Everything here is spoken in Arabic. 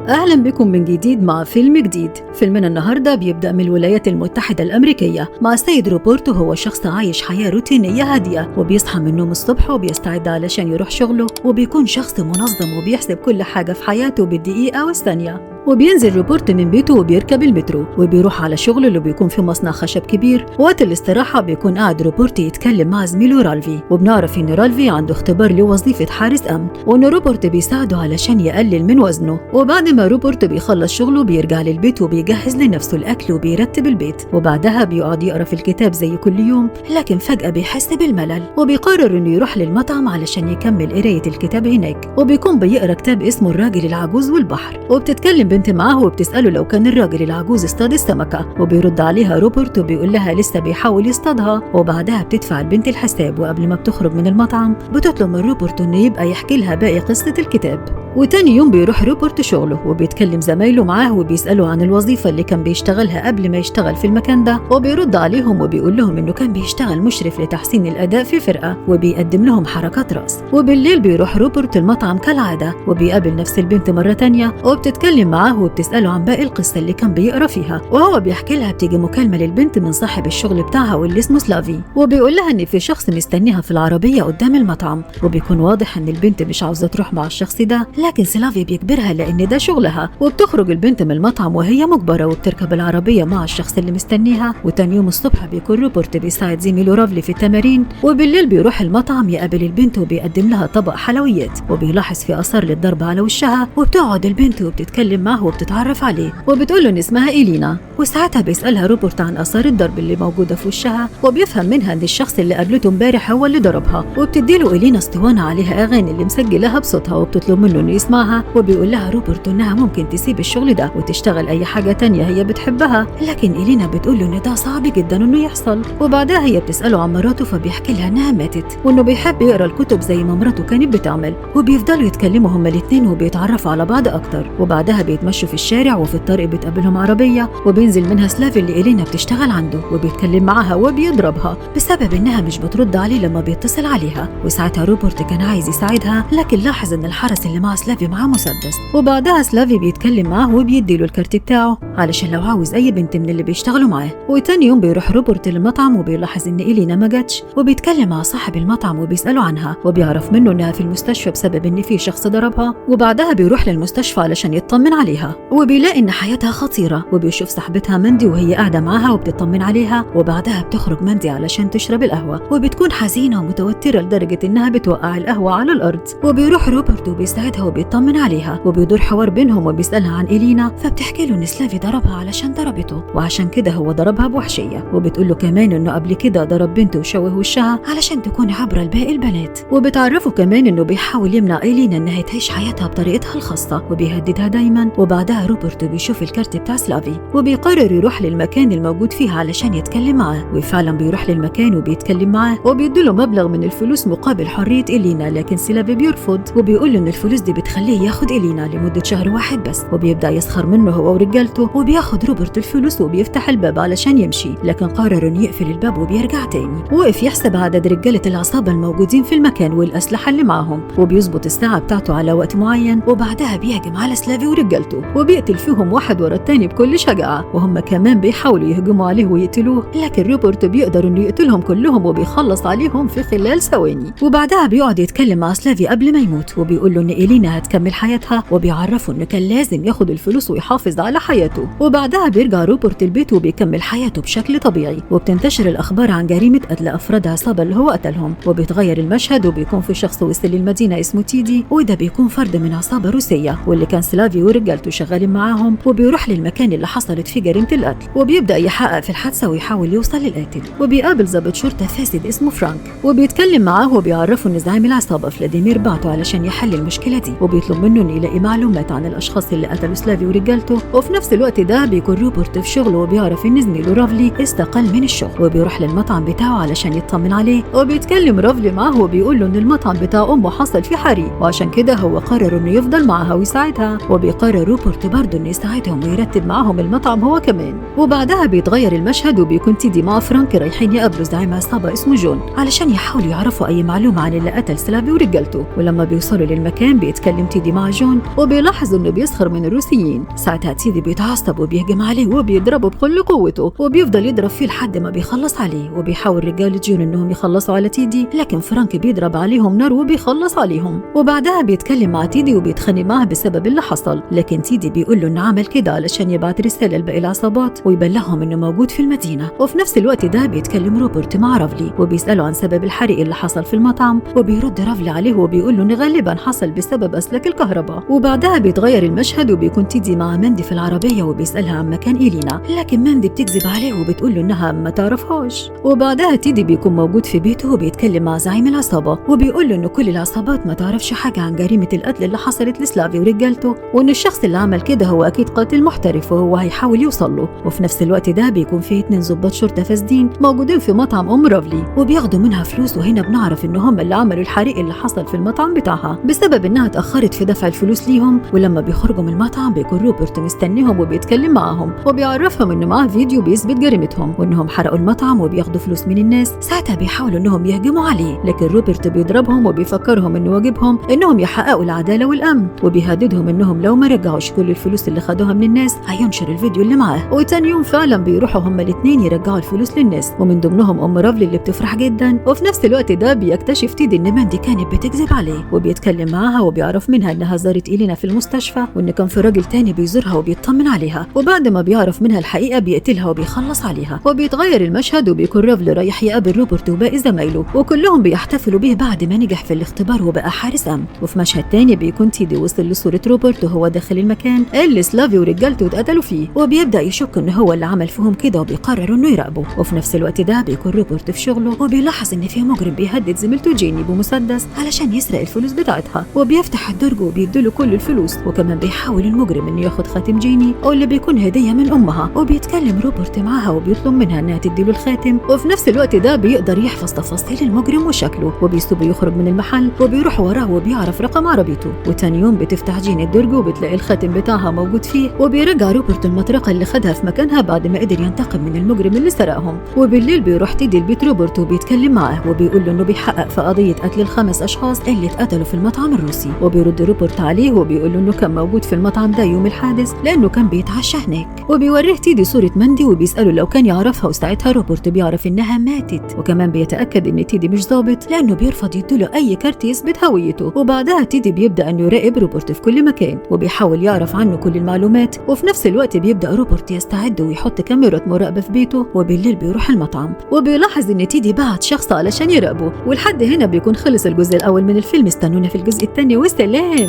أهلا بكم من جديد مع فيلم جديد. فيلمنا النهاردة بيبدأ من الولايات المتحدة الأمريكية مع السيد روبرتو. هو شخص عايش حياة روتينية هادية وبيصحى من النوم الصبح وبيستعد علشان يروح شغله، وبيكون شخص منظم وبيحسب كل حاجة في حياته بالدقيقة والثانية. وبينزل روبرت من بيته وبيركب المترو وبيروح على شغله اللي بيكون في مصنع خشب كبير. وقت الاستراحة بيكون قاعد روبرت يتكلم مع زميله رالفي، وبنعرف ان رالفي عنده اختبار لوظيفة حارس امن، وان روبرت بيساعده علشان يقلل من وزنه. وبعد ما روبرت بيخلص شغله بيرجع للبيت وبيجهز لنفسه الاكل وبيرتب البيت، وبعدها بيقعد يقرا في الكتاب زي كل يوم. لكن فجأة بيحس بالملل وبيقرر انه يروح للمطعم علشان يكمل قراية الكتاب هناك. وبيكون بيقرا كتاب اسمه الراجل العجوز والبحر، وبتتكلم بنت معاه وبتسأله لو كان الراجل العجوز اصطاد السمكة، وبيرد عليها روبرت وبيقول لها لسه بيحاول يصطادها. وبعدها بتدفع البنت الحساب، وقبل ما بتخرج من المطعم بتطلب من روبرت انه يبقى يحكي لها باقي قصة الكتاب. وتاني يوم بيروح روبرت شغله وبيتكلم زمايله معاه وبيسألوا عن الوظيفة اللي كان بيشتغلها قبل ما يشتغل في المكان ده، وبيرد عليهم وبيقول لهم انه كان بيشتغل مشرف لتحسين الأداء في فرقة وبيقدم لهم حركات رأس. وبالليل بيروح روبرت المطعم كالعادة وبيقابل نفس البنت مرة تانية وبتتكلم معاه وبتسأله عن باقي القصة اللي كان بيقرا فيها. وهو بيحكي لها بتيجي مكالمة للبنت من صاحب الشغل بتاعها واللي اسمه سلافي، وبيقول لها ان في شخص مستنيها في العربية قدام المطعم. وبيكون واضح ان البنت مش عاوزة تروح مع الشخص ده، لكن سلافي بيجبرها لان ده شغلها. وبتخرج البنت من المطعم وهي مجبرة وبتركب العربية مع الشخص اللي مستنيها. وتاني يوم الصبح بيكون روبرت بيساعد زميله رافلي في التمارين. وبالليل بيروح المطعم يقابل البنت وبيقدم لها طبق حلويات، وبيلاحظ في اثار للضرب على وشها. وبتقعد البنت وبتتكلم معه وبتتعرف عليه وبتقول له ان اسمها إلينا. وساعتها بيسألها روبرت عن اثار الضرب اللي موجودة في وشها، وبيفهم منها ان الشخص اللي قابلته امبارح هو اللي ضربها. وبتديله إلينا اسطوانة عليها اغاني اللي مسجلها بصوتها وبتطلب منه انه يسمعها. وبيقول لها روبرت انها ممكن تسيب الشغل ده وتشتغل اي حاجة تانية هي بتحبها، لكن إلينا بتقول له ان ده صعب جدا انه يحصل. وبعدها هي بتسأله عن مراته فبيحكي لها انها ماتت، وانه بيحب يقرا الكتب زي ما مراته كانت بتعمل. وبيفضلوا يتكلموا هما الاثنين وبيتعرفوا على بعض اكتر. وبعدها بيتمشوا في الشارع وفي الطريق بتقابلهم عربية وبينزل منها سلافي اللي إلينا بتشتغل عنده، وبيتكلم معاها وبيضربها بسبب انها مش بترد عليه لما بيتصل عليها. وساعتها روبرت كان عايز يساعدها، لكن لاحظ ان الحرس اللي مع سلافي معاه مسدس. وبعدها سلافي بيتكلم معاه وبيديله الكارت بتاعه علشان لو عاوز اي بنت من اللي بيشتغلوا معاه. وتاني يوم بيروح روبرت للمطعم وبيلاحظ ان إلينا ما جاتش، وبيتكلم مع صاحب المطعم وبيسأله عنها، وبيعرف منه انها في المستشفى بسبب ان في شخص ضربها. وبعدها بيروح للمستشفى علشان يطمن عليها، وبيلاقي ان حياتها خطيرة. وبيشوف صاحبتها مندي وهي قاعدة معاها وبتطمن عليها. وبعدها بتخرج مندي علشان تشرب القهوة، وبتكون حزينة ومتوترة لدرجة انها بتوقع القهوة على الارض. وبيروح روبرت وبيساعدها وبيطمن عليها، وبيدور حوار بينهم وبيسألها عن إلينا. فبتحكي له ان سلافي ضربها علشان ضربته وعشان كده هو ضربها بوحشية. وبتقول له كمان انه قبل كده ضرب بنته وشوه وشها علشان تكون عبرة لباقي البنات. وبتعرفه كمان انه بيحاول يمنع إلينا انها تعيش حياتها بطريقتها الخاصة وبيهددها دايما. وبعدها روبرت بيشوف الكارت بتاع سلافي وبيقرر يروح للمكان الموجود فيه علشان يتكلم معاه. وفعلا بيروح للمكان وبيتكلم معاه وبيديله مبلغ من الفلوس مقابل حرية إلينا، لكن سلافي بيرفض وبيقول له ان الفلوس دي بتخليه ياخد إلينا لمدة شهر واحد بس. وبيبدأ يسخر منه هو ورجالته، وبياخد روبرت الفلوس وبيفتح الباب علشان يمشي، لكن قرر انه يقفل الباب وبيرجع تاني. وقف يحسب عدد رجالة العصابة الموجودين في المكان والأسلحة اللي معهم، وبيظبط الساعة بتاعته على وقت معين. وبعدها بيهجم على سلافي ورجالته وبيقتل فيهم واحد ورا التاني بكل شجاعة، وهم كمان بيحاولوا يهجموا عليه ويقتلوه، لكن روبرت بيقدر انه يقتلهم كلهم وبيخلص عليهم في خلال ثواني. وبعدها بيقعد يتكلم مع سلافي قبل ما يموت وبيقول له ان إلينا هتكمل حياتها، وبيعرفه انه كان لازم ياخد الفلوس ويحافظ على حياته. وبعدها بيرجع روبرت البيت وبيكمل حياته بشكل طبيعي. وبتنتشر الأخبار عن جريمة قتل أفراد عصابة اللي هو قتلهم، وبيتغير المشهد وبيكون في شخص وصل للمدينة اسمه تيدي، وده بيكون فرد من عصابة روسية واللي كان سلافي ورجالته شغالين معاهم. وبيروح للمكان اللي حصلت فيه جريمة القتل وبيبدأ يحقق في الحادثة ويحاول يوصل للقاتل. وبيقابل ضابط شرطة فاسد اسمه فرانك وبيتكلم معاه وبيعرفه ان زعيم العصابة فلاديمير بعته علشان يحل المشكلة دي، وبيطلب منه انه يلاقي معلومات عن الأشخاص اللي قتلوا سلافي ورجالته. وفي نفس الوقت ده بيكون روبرت في شغله وبيعرف ان زميله رافلي استقل من الشغل، وبيروح للمطعم بتاعه علشان يطمن عليه. وبيتكلم رافلي معاه وبيقول له ان المطعم بتاع امه حصل فيه حريق، وعشان كده هو قرر انه يفضل معها ويساعدها. وبيقرر بيقرر روبرت برضه انه يساعدهم ويرتب معاهم المطعم هو كمان. وبعدها بيتغير المشهد وبيكون تيدي مع فرانك رايحين يقابلوا زعيم عصابة اسمه جون علشان يحاولوا يعرفوا اي معلومة عن اللي قتل سلافي ورجالته. ولما بيوصلوا للمكان بيتكلم تيدي مع جون وبيلاحظ انه بيسخر من الروسيين. ساعتها تيدي بيتعصب وبيهجم عليه وبيضربه بكل قوته وبيفضل يضرب فيه لحد ما بيخلص عليه. وبيحاول رجال جون انهم يخلصوا على تيدي لكن فرانك بيضرب عليهم نار وبيخلص عليهم. وبعدها بيتكلم مع تيدي وبيتخانق معاه بسبب اللي حصل، لكن تيدي بيقول له انه عمل كده علشان يبعت رسالة لباقي العصابات ويبلغهم انه موجود في المدينة. وفي نفس الوقت ده بيتكلم روبرت مع رافلي وبيسأله عن سبب الحريق اللي حصل في المطعم، وبيرد رافلي عليه وبيقول له ان غالبا حصل بسبب اسلاك الكهرباء. وبعدها بيتغير المشهد وبيكون تيدي مع ماندي في العربية وبيسألها عن مكان إيلينا، لكن ماندي بتكذب عليه وبتقول له انها ما تعرفهاش. وبعدها تيدي بيكون موجود في بيته وبيتكلم مع زعيم العصابة وبيقول له انه كل العصابات ما تعرفش حاجة عن جريمة القتل اللي حصلت لسلافي ورجالته، وان الشخص اللي عمل كده هو اكيد قاتل محترف وهو هيحاول يوصل له. وفي نفس الوقت ده بيكون في 2 ضباط شرطة فاسدين موجودين في مطعم رافلي وبياخدوا منها فلوس، وهنا بنعرف ان هم اللي عملوا الحريق اللي حصل في المطعم بتاعها بسبب انها اتأخرت في دفع الفلوس ليهم. ولما بيخرجوا من المطعم بيكون روبرت مستنيهم وبيتكلم معاهم وبيعرفهم انه معاه فيديو بيثبت جريمتهم وانهم حرقوا المطعم وبياخدوا فلوس من الناس. ساعتها بيحاولوا انهم يهجموا عليه لكن روبرت بيضربهم وبيفكرهم انه واجبهم انهم يحققوا العدالة والامن، وبيهددهم انهم لو ما رجعوش كل الفلوس اللي خدوها من الناس هينشر الفيديو اللي معاه. وتاني يوم فعلا بيروحوا هما الاثنين يرجعوا الفلوس للناس ومن ضمنهم رافلي اللي بتفرح جدا. وفي نفس الوقت ده بيكتشف تيدي ان ماندي كانت بتكذب عليه وبيتكلم معاها وبيعرف منها انها زارت إيلينا في المستشفى وان كان في راجل تاني بيزورها وبيطمن عليها، وبعد ما بيعرف منها الحقيقة بيقتلها وبيخلص عليها. وبيتغير المشهد وبيكون رافلي رايح يقابل روبرت وباقي زمايله وكلهم بيحتفلوا بيه بعد ما نجح في الاختبار وبقى حارس امن. وفي مشهد تاني بيكون تيدي وصل لصورة روبرت وهو داخل المكان اللي سلافي ورجالته اتقتلوا فيه وبيبدأ يشك انه هو اللي عمل فيهم كده وبيقرر انه يراقبه. وفي نفس الوقت ده بيكون روبرت في شغله وبيلاحظ ان في مجرم بيهدد زميلته جيني بمسدس علشان يسرق الفلوس بتاعتها، وبيفتح الدرج وبيديله كل الفلوس. وكمان بيحاول المجرم انه ياخد خاتم جيني او اللي بيكون هدية من امها، وبيتكلم روبرت معاها وبيطلب منها انها تديله الخاتم. وفي نفس الوقت ده بيقدر يحفظ تفاصيل المجرم وشكله وبيسيبه يخرج من المحل وبيروح وراه وبيعرف رقم عربيته. وتاني يوم بتفتح جيني الدرج وبتلاقي الخاتم بتاعها موجود فيه، وبيرجع روبرت المطرقة اللي خدها في مكانها بعد ما قدر ينتقم من المجرم اللي سرقهم. وبالليل بيروح تيدي البيت روبرت وبيتكلم معاه وبيقول له انه بيحقق في قضية قتل ال5 اشخاص اللي اتقتلوا في المطعم الروسي. وبيرد روبرت عليه وبيقول له انه كان موجود في المطعم ده يوم الحادث لانه كان بيتعشى هناك. وبيوريه تيدي صورة ماندي وبيسأله لو كان يعرفها، وساعتها روبرت بيعرف انها ماتت. وكمان بيتأكد ان تيدي مش ضابط لانه بيرفض يديله اي كارت يثبت هويته. وبعدها تيدي بيبدأ انه يراقب روبرت في كل مكان وبيحاول يعرف عنه كل المعلومات. وفي نفس الوقت بيبدأ روبرت يستعد ويحط كاميرا مراقبة في بيته، وبالليل بيروح المطعم وبيلاحظ ان تيدي بعت شخص علشان يراقبه. ولحد هنا بيكون خلص الجزء الاول من الفيلم. استنونا في الجزء الثاني، والسلام.